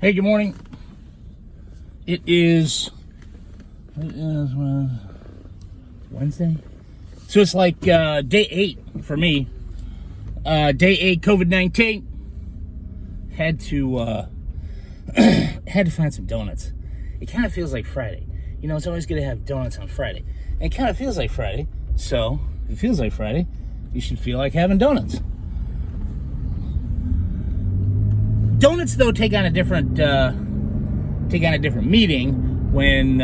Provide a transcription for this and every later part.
Hey, good morning. It is Wednesday. So it's like day 8 for me. Day 8 COVID-19. Had to find some donuts. It kind of feels like Friday. You know, it's always good to have donuts on Friday. And it kind of feels like Friday. So if it feels like Friday, you should feel like having donuts. Donuts, though, take on a different meaning when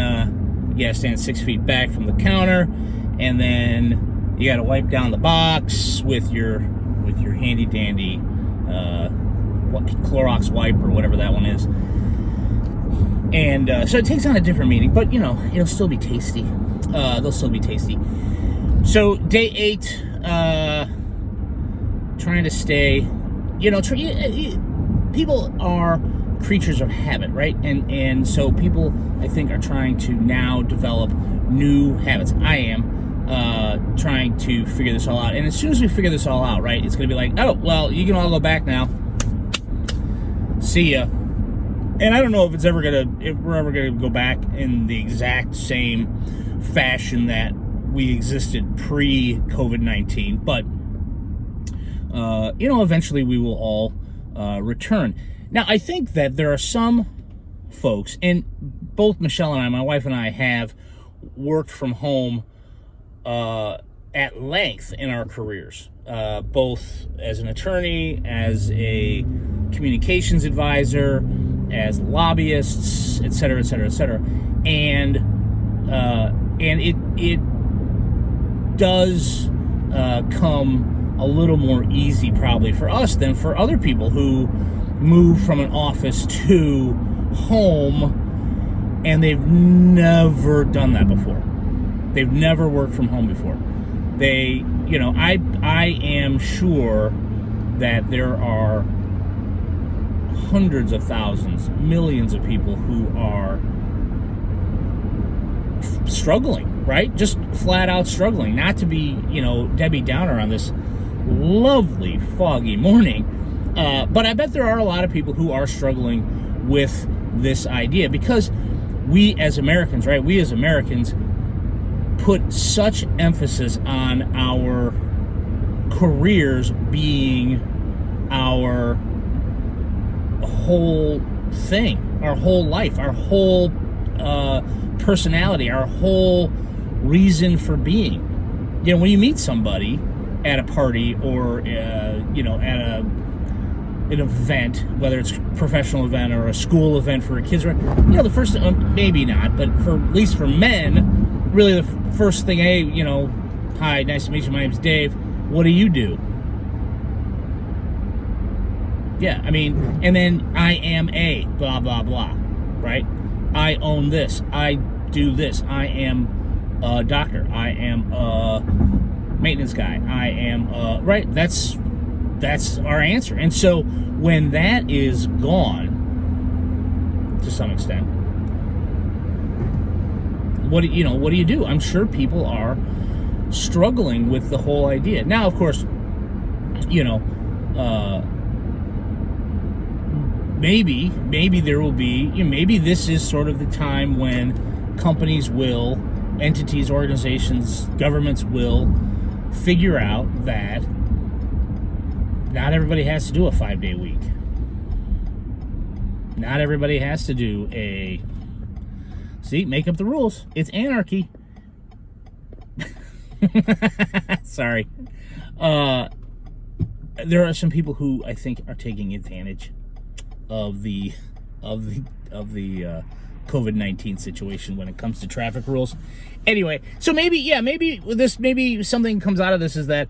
you gotta stand 6 feet back from the counter, and then you gotta wipe down the box with your handy dandy Clorox wipe or whatever that one is. And so it takes on a different meaning, but you know, it'll still be tasty. They'll still be tasty. So day 8, trying to stay, you know, people are creatures of habit, right? And so people, I think, are trying to now develop new habits. I am trying to figure this all out. And as soon as we figure this all out, right, it's going to be like, oh, well, you can all go back now. See ya. And I don't know if we're ever gonna go back in the exact same fashion that we existed pre-COVID-19. But, you know, eventually we will all return. Now, I think that there are some folks, and both Michelle and I, my wife and I, have worked from home at length in our careers, both as an attorney, as a communications advisor, as lobbyists, et cetera, et cetera, et cetera. And it does come a little more easy probably for us than for other people who move from an office to home and they've never done that before. They've never worked from home before. They, you know, I am sure that there are hundreds of thousands, millions of people who are struggling, right? Just flat out struggling. Not to be, you know, Debbie Downer on this lovely foggy morning, but I bet there are a lot of people who are struggling with this idea because we as Americans, right? We as Americans put such emphasis on our careers being our whole thing, our whole life, our whole personality, our whole reason for being. You know, when you meet somebody at a party or you know, at an event, whether it's a professional event or a school event for kids, you know, the first, maybe not, but for at least for men, really the first thing, hey, you know, hi, nice to meet you, my name's Dave, what do you do? Yeah, I mean, and then I am a blah, blah, blah, right? I own this. I do this. I am a doctor. I am a maintenance guy. I am, right? That's our answer. And so when that is gone, to some extent, what do you do? I'm sure people are struggling with the whole idea. Now, of course, you know, maybe there will be, you know, maybe this is sort of the time when companies will, entities, organizations, governments will figure out that not everybody has to do a 5-day week. Not everybody has to do make up the rules. It's anarchy. Sorry. There are some people who I think are taking advantage of the COVID-19 situation when it comes to traffic rules. Anyway, so maybe something comes out of this is that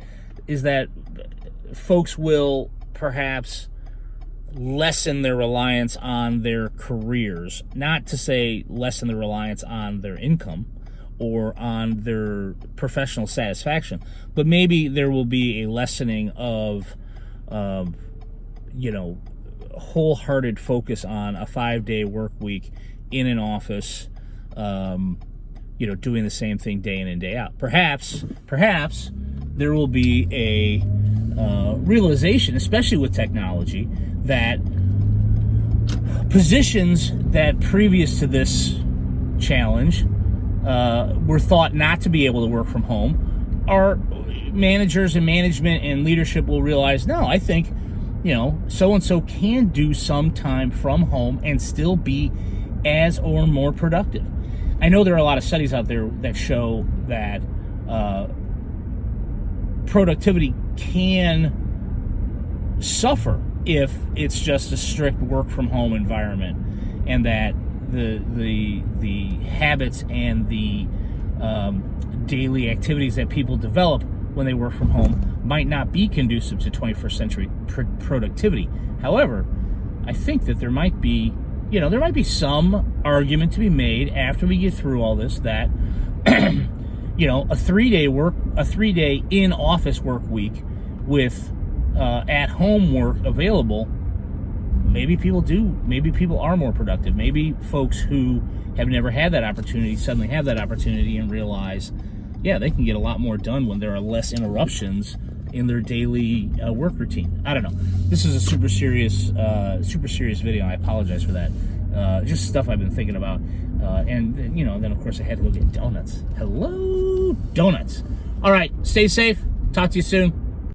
folks will perhaps lessen their reliance on their careers, not to say lessen their reliance on their income or on their professional satisfaction, but maybe there will be a lessening of you know, wholehearted focus on a 5-day work week in an office, you know, doing the same thing day in and day out. Perhaps there will be a realization, especially with technology, that positions that previous to this challenge were thought not to be able to work from home, our managers and management and leadership will realize, no, I think, so-and-so can do some time from home and still be as or more productive. I know there are a lot of studies out there that show that productivity can suffer if it's just a strict work from home environment, and that the habits and the daily activities that people develop when they work from home might not be conducive to 21st century productivity. However, I think that there might be some argument to be made after we get through all this that a 3-day in-office work week with at-home work available, maybe people are more productive. Maybe folks who have never had that opportunity suddenly have that opportunity and realize, yeah, they can get a lot more done when there are less interruptions in their daily work routine. I don't know. This is a super serious video. I apologize for that. Just stuff I've been thinking about. And then of course I had to go get donuts. Hello, donuts. All right, stay safe. Talk to you soon.